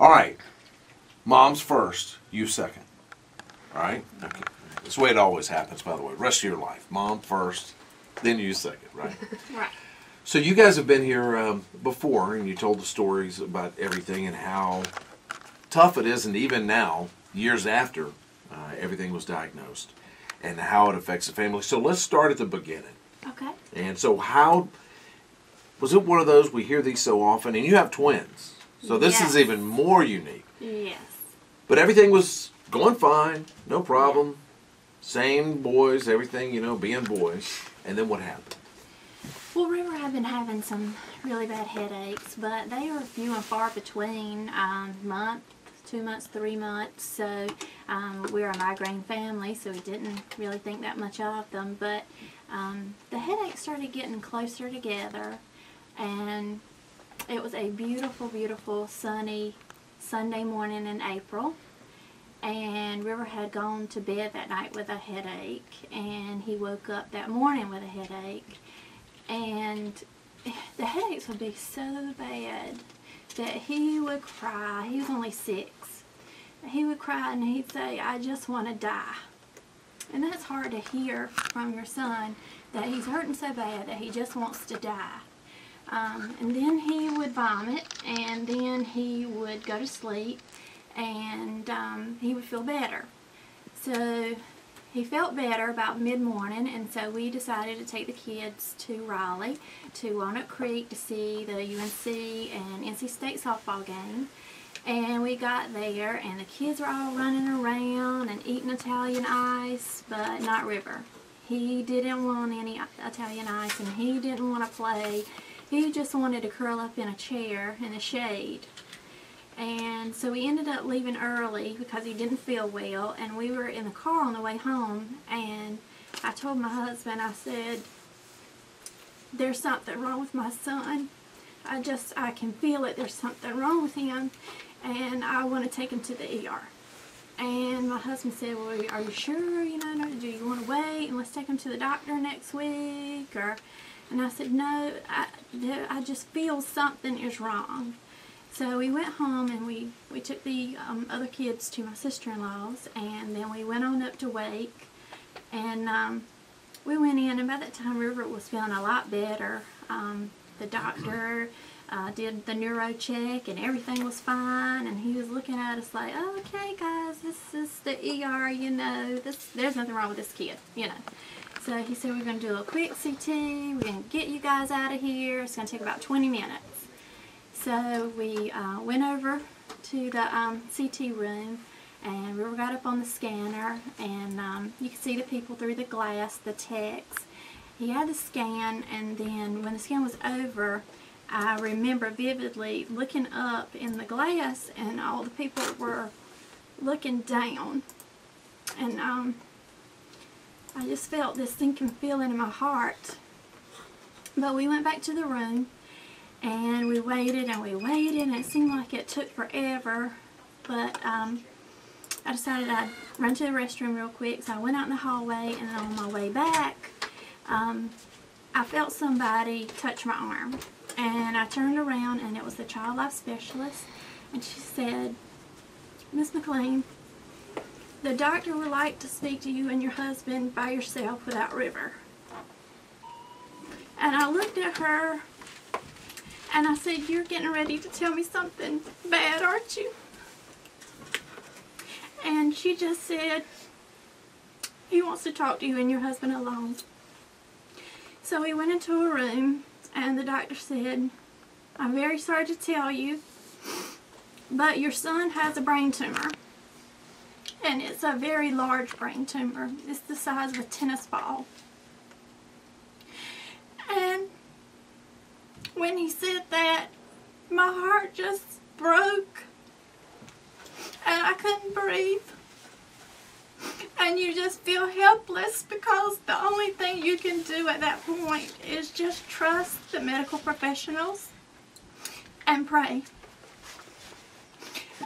All right. Mom's first, you second. All right? Okay. That's the way it always happens, by the way. Rest of your life. Mom first, then you second, right? Right. So you guys have been here before, and you told the stories about everything and how tough it is, and even now, years after everything was diagnosed, and how it affects the family. So let's start at the beginning. Okay. And so how, was it one of those, we hear these so often, and you have twins, so this is even more unique. Yes. But everything was going fine, no problem, same boys, everything, you know, being boys, and then what happened? Well, River had been having some really bad headaches, but they are few and far between, month, 2 months, 3 months. So we're a migraine family, so we didn't really think that much of them. But the headaches started getting closer together, and it was a beautiful, beautiful, sunny Sunday morning in April. And River had gone to bed that night with a headache, and he woke up that morning with a headache. And the headaches would be so bad that he would cry. He was only 6. He would cry and he'd say, "I just want to die." And that's hard to hear from your son, that he's hurting so bad that he just wants to die. And then he would vomit, and then he would go to sleep, and he would feel better. So he felt better about mid-morning, and so we decided to take the kids to Raleigh, to Walnut Creek, to see the UNC and NC State softball game. And we got there, and the kids were all running around and eating Italian ice, but not River. He didn't want any Italian ice, and he didn't want to play. He just wanted to curl up in a chair in the shade. And so we ended up leaving early because he didn't feel well, and we were in the car on the way home, and I told my husband, I said, "There's something wrong with my son. I can feel it. There's something wrong with him, and I want to take him to the ER." And my husband said, "Well, are you sure? You know, do you want to wait and let's take him to the doctor next week?" And I said, "No, I just feel something is wrong." So we went home, and we took the other kids to my sister-in-law's, and then we went on up to Wake, and we went in, and by that time River was feeling a lot better. The doctor did the neuro check, and everything was fine, and he was looking at us like, "Oh, okay guys, this is the ER, you know, there's nothing wrong with this kid, you know." So he said, "We're going to do a quick CT, we're going to get you guys out of here, it's going to take about 20 minutes. So we went over to the CT room, and River got up on the scanner, and you could see the people through the glass, the techs. He had the scan, and then when the scan was over, I remember vividly looking up in the glass, and all the people were looking down. And I just felt this sinking feeling in my heart. But we went back to the room, and we waited, and it seemed like it took forever. But I decided I'd run to the restroom real quick, so I went out in the hallway, and on my way back, I felt somebody touch my arm. And I turned around, and it was the child life specialist, and she said, "Miss McLean, the doctor would like to speak to you and your husband by yourself without River." And I looked at her, and I said, "You're getting ready to tell me something bad, aren't you?" And she just said, "He wants to talk to you and your husband alone." So we went into a room, and the doctor said, "I'm very sorry to tell you, but your son has a brain tumor. And it's a very large brain tumor. It's the size of a tennis ball." And when he said that, my heart just broke, and I couldn't breathe. And you just feel helpless, because the only thing you can do at that point is just trust the medical professionals and pray.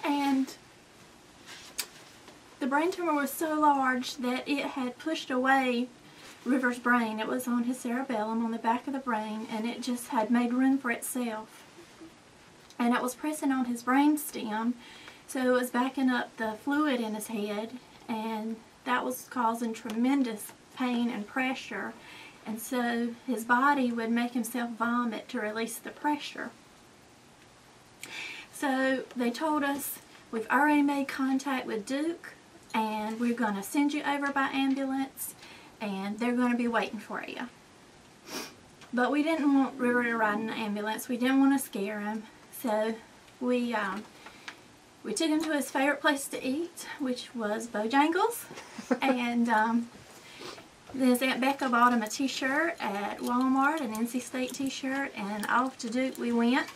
And the brain tumor was so large that it had pushed away River's brain. It was on his cerebellum, on the back of the brain, and it just had made room for itself. and it was pressing on his brain stem, so it was backing up the fluid in his head, and that was causing tremendous pain and pressure, and so his body would make himself vomit to release the pressure. So they told us, we've already made contact with Duke, and we're going to send you over by ambulance, and they're going to be waiting for you. But we didn't want River to ride in the ambulance. We didn't want to scare him. So we took him to his favorite place to eat, which was Bojangles. And his Aunt Becca bought him a t-shirt at Walmart, an NC State t-shirt, and off to Duke we went.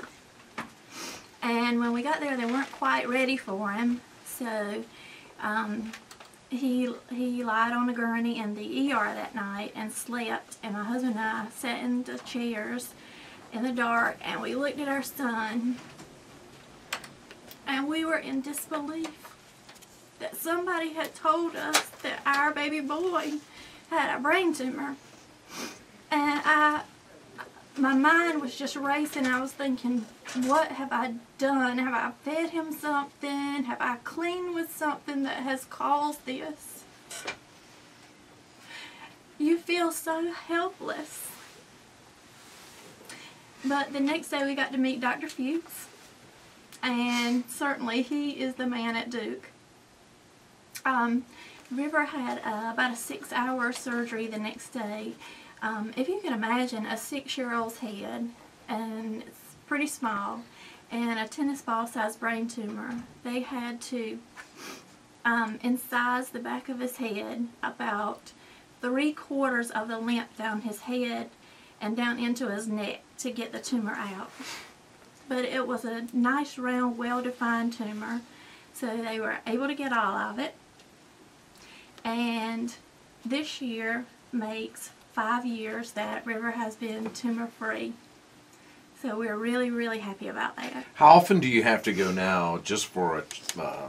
And when we got there, they weren't quite ready for him. So he lied on a gurney in the ER that night and slept. And my husband and I sat in the chairs in the dark, and we looked at our son, and we were in disbelief that somebody had told us that our baby boy had a brain tumor. And my mind was just racing. I was thinking, what have I done? Have I fed him something? Have I cleaned with something that has caused this? You feel so helpless. But the next day we got to meet Dr. Fuchs, and certainly he is the man at Duke. River had about a 6-hour surgery the next day. If you can imagine a 6-year-old's head, and it's pretty small, and a tennis ball sized brain tumor, they had to incise the back of his head about 3/4 of the length down his head and down into his neck to get the tumor out. But it was a nice, round, well-defined tumor, so they were able to get all of it. And this year makes 5 years that River has been tumor-free. So we're really, really happy about that. How often do you have to go now just for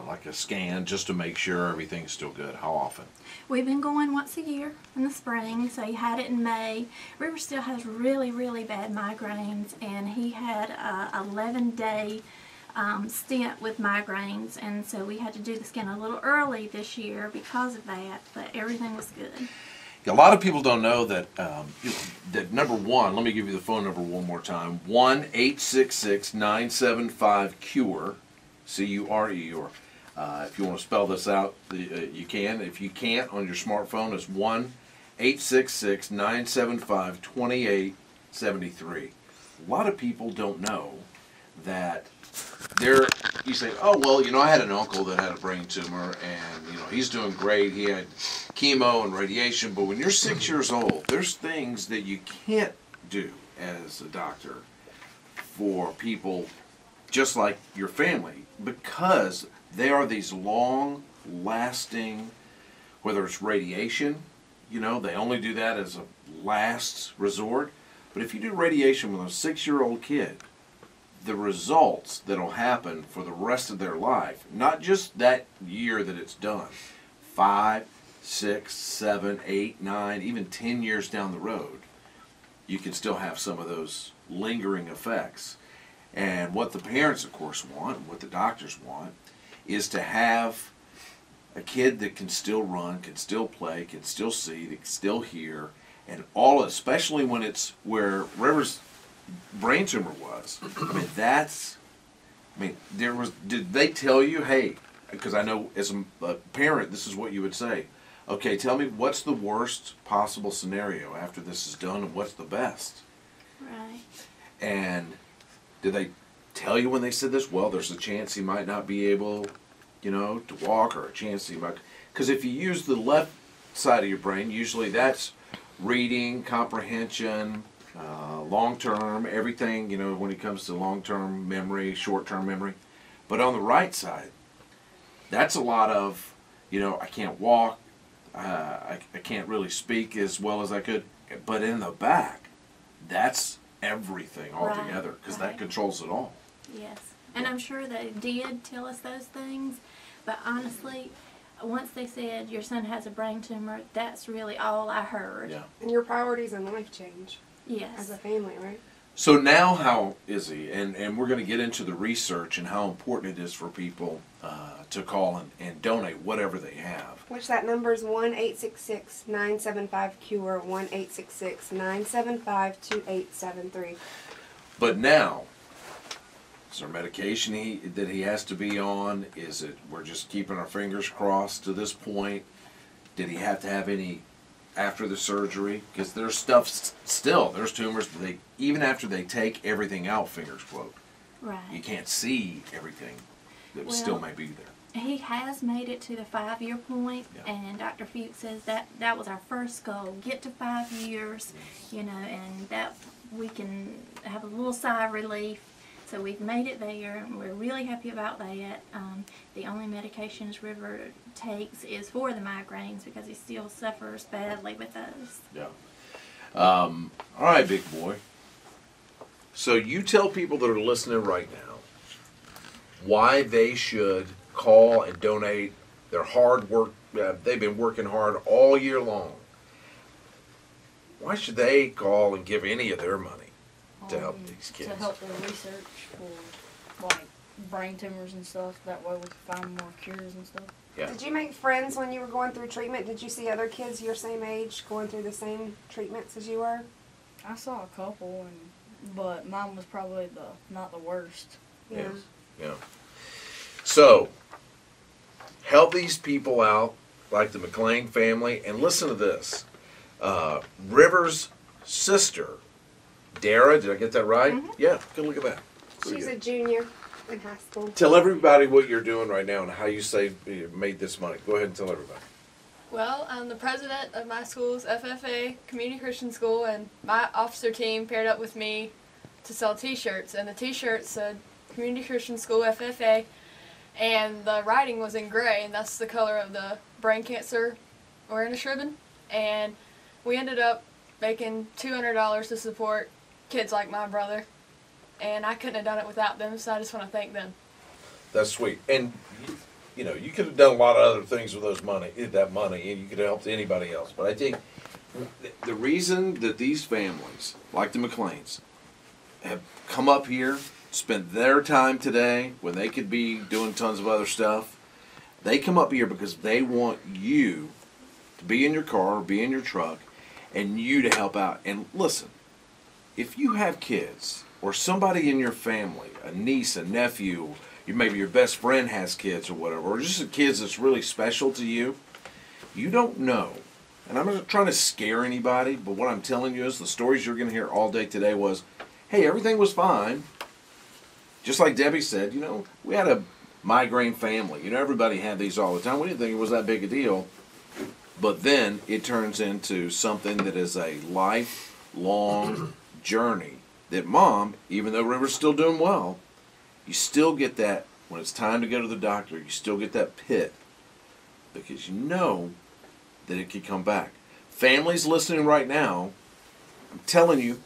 like a scan, just to make sure everything's still good? How often? We've been going once a year in the spring, so he had it in May. River still has really, really bad migraines, and he had a 11-day stint with migraines, and so we had to do the scan a little early this year because of that, but everything was good. A lot of people don't know that, that number one, let me give you the phone number one more time, 1-866-975-CURE, C-U-R-E, or if you want to spell this out, you can. If you can't, on your smartphone, it's 1-866-975-2873. A lot of people don't know that you say, oh, well, you know, I had an uncle that had a brain tumor, and, you know, he's doing great. He had chemo and radiation, but when you're 6 years old, there's things that you can't do as a doctor for people just like your family, because they are these long-lasting, whether it's radiation, you know, they only do that as a last resort. But if you do radiation with a 6-year-old kid, the results that'll happen for the rest of their life, not just that year that it's done, 5, 6, 7, 8, 9, even 10 years down the road, you can still have some of those lingering effects. And what the parents, of course, want, and what the doctors want, is to have a kid that can still run, can still play, can still see, that can still hear, and all, especially when it's where River's brain tumor was. Did they tell you, hey, because I know as a parent, this is what you would say, okay, tell me what's the worst possible scenario after this is done, and what's the best? Right. And did they tell you when they said this, well, there's a chance he might not be able, you know, to walk, or a chance he might, because if you use the left side of your brain, usually that's reading, comprehension, long-term, everything, you know, when it comes to long-term memory, short-term memory. But on the right side, that's a lot of, you know, I can't walk, I can't really speak as well as I could. But in the back, that's everything altogether, because that controls it all. Yes, and I'm sure they did tell us those things, but honestly, once they said your son has a brain tumor, that's really all I heard. Yeah. And your priorities in life change. Yes. As a family, right? So now how is he? And we're going to get into the research and how important it is for people to call and donate whatever they have. Which that number is 1-866-975-CURE, 1-866-975-2873. But now, is there medication that he has to be on? Is it we're just keeping our fingers crossed to this point? Did he have to have any after the surgery? Because there's stuff still, there's tumors that they, even after they take everything out, fingers quote, Right. you can't see everything that still may be there. He has made it to the 5-year point, Yeah. and Dr. Fuchs says that was our first goal, get to 5 years, you know, and that we can have a little sigh of relief. So we've made it there, and we're really happy about that. The only medications River takes is for the migraines because he still suffers badly with those. Yeah. All right, big boy. So you tell people that are listening right now why they should call and donate their hard work. They've been working hard all year long. Why should they call and give any of their money to help these kids? To help the research for like brain tumors and stuff. That way we can find more cures and stuff. Yeah. Did you make friends when you were going through treatment? Did you see other kids your same age going through the same treatments as you were? I saw a couple, but mine was probably not the worst. Yeah. Yes. Yeah. So, help these people out, like the McLean family, and listen to this. River's sister, Dara, did I get that right? Mm-hmm. Yeah, good look at that. Pretty She's good. a junior in high school. Tell everybody what you're doing right now and how you made this money. Go ahead and tell everybody. Well, I'm the president of my school's FFA, Community Christian School, and my officer team paired up with me to sell T-shirts. And the T-shirt said Community Christian School FFA, and the writing was in gray, and that's the color of the brain cancer awareness ribbon. And we ended up making $200 to support kids like my brother, and I couldn't have done it without them, so I just want to thank them. That's sweet. And you know, you could have done a lot of other things with that money, and you could have helped anybody else. But I think the reason that these families, like the McLeans, have come up here, spent their time today when they could be doing tons of other stuff, they come up here because they want you to be in your car or be in your truck and you to help out. And listen, if you have kids or somebody in your family, a niece, a nephew, maybe your best friend has kids or whatever, or just a kids that's really special to you, you don't know. And I'm not trying to scare anybody, but what I'm telling you is the stories you're going to hear all day today was, hey, everything was fine. Just like Debbie said, you know, we had a migraine family. You know, everybody had these all the time. We didn't think it was that big a deal. But then it turns into something that is a lifelong journey that Mom, even though River's still doing well, you still get that, when it's time to go to the doctor, you still get that pit because you know that it could come back. Families listening right now, I'm telling you,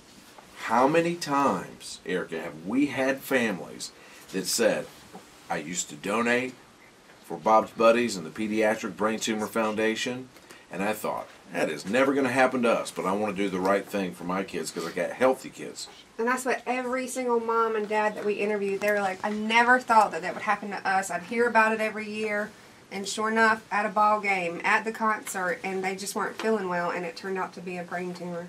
how many times, Erica, have we had families that said, I used to donate for Bob's Buddies and the Pediatric Brain Tumor Foundation, and I thought, that is never going to happen to us, but I want to do the right thing for my kids because I got healthy kids. And that's what every single mom and dad that we interviewed, they were like, I never thought that would happen to us. I'd hear about it every year. And sure enough, at a ball game, at the concert, and they just weren't feeling well, and it turned out to be a brain tumor.